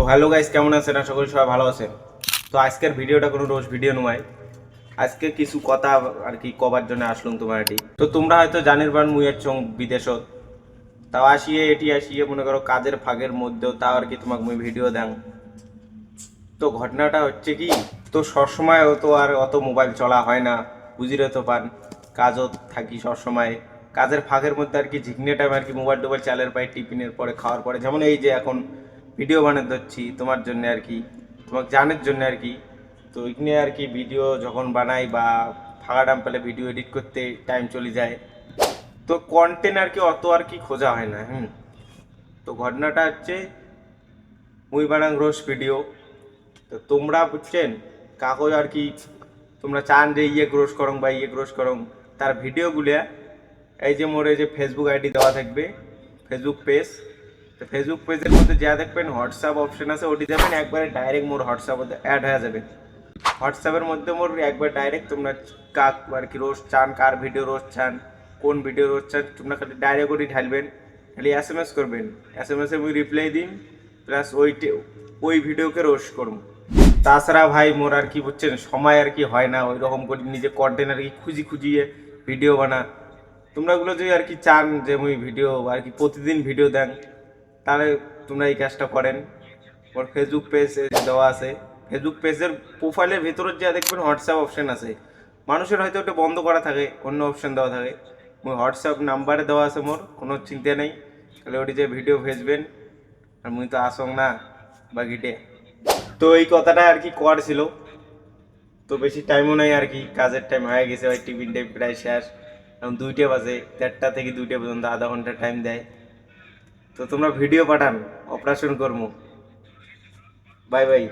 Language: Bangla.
হ্যালো গাইস, কেমন আছেন? আশা করি সবাই ভালো আছেন। তো আজকের ভিডিওটা কোনো রোজ ভিডিও নয়, আজকে কিছু কথা আর কি কবার জন্য আসলাম তোমার এটি। তো তোমরা হয়তো জানির বান মুই চং বিদেশত, তাও আসিয়ে মনে করো কাজের ফাঁকের মধ্যেও তাও আর কি তোমাকে মুই ভিডিও দেন। তো ঘটনাটা হচ্ছে কি, তো সবসময় তো আর অত মোবাইল চলা হয় না, বুঝিরে তো পান। কাজও থাকি সবসময়, কাজের ফাঁকের মধ্যে আর কি ঝিকনে টাইম আর কি মোবাইল টোবাইল চালের পাই, টিফিনের পরে খাওয়ার পরে, যেমন এই যে এখন ভিডিও বানাতে হচ্ছি তোমার জন্য আর কি, তোমাকে জানার জন্য আর কি। তো এখানে আর কি ভিডিও যখন বানাই বা ফাঁকা টাইম পেলে ভিডিও এডিট করতে টাইম চলে যায়, তো কন্টেন্ট আর কি অত আর কি খোঁজা হয় না। তো ঘটনাটা হচ্ছে মুই বানাং রোজ ভিডিও। তো তোমরা বুঝছেন কাগজ আর কি, তোমরা চান যে ইয়ে গ্রোস করং বা ইয়ে গ্রোস করং, তার ভিডিওগুলো এই যে মোর এই যে ফেসবুক আইডি দেওয়া থাকবে, ফেসবুক পেজ। তো ফেসবুক পেজের মধ্যে যা দেখবেন হোয়াটসঅ্যাপ অপশন আছে, ওটি যাবেন একবারে ডাইরেক্ট মোর হোয়াটসঅ্যাপ অ্যাড হয়ে যাবে। হোয়াটসঅ্যাপের মধ্যে মোর একবার ডাইরেক্ট তোমরা কাক আর কি রোজ চান, কার ভিডিও রোজ চান, কোন ভিডিও রোজ চান, তোমরা খালি ডাইরেক্ট ওটি ঢালবেন, খালি SMS করবেন। SMS-এ মুই রিপ্লাই দিন, প্লাস ওই ভিডিওকে রোস্ট করুন। তাছাড়া ভাই মোর আর কি বুঝছেন সময় আর কি হয় না ওই রকম করে নিজে কন্টেন্ট আর কি খুঁজিয়ে ভিডিও বানা। তোমরা গুলো যদি আর কি চান যে মুই ভিডিও আর কি প্রতিদিন ভিডিও দেন, তাহলে তোমরা এই কাজটা করেন। ওর ফেসবুক পেজ দেওয়া আছে, ফেসবুক পেজের প্রোফাইলের ভেতরে যা দেখবেন হোয়াটসঅ্যাপ অপশন আছে। মানুষের হয়তো ওটা বন্ধ করা থাকে, অন্য অপশন দেওয়া থাকে। মোর হোয়াটসঅ্যাপ নাম্বারে দেওয়া আছে, মোর কোনো চিন্তা নেই। তাহলে ওটি যে ভিডিও ভেজবেন, আর মুই তো আসং না বাকিটে। তো এই কথাটা আর কি কর ছিল। তো বেশি টাইমও নাই আর কি, কাজের টাইম হয়ে গেছে, ওই টিফিন টাইম প্রায় শেষ। এখন 2টে বাজে, 1:30 থেকে 2টে পর্যন্ত আধা ঘন্টা টাইম দেয়। তো তোমরা ভিডিও পাঠান, অপারেশন করবো। Bye bye.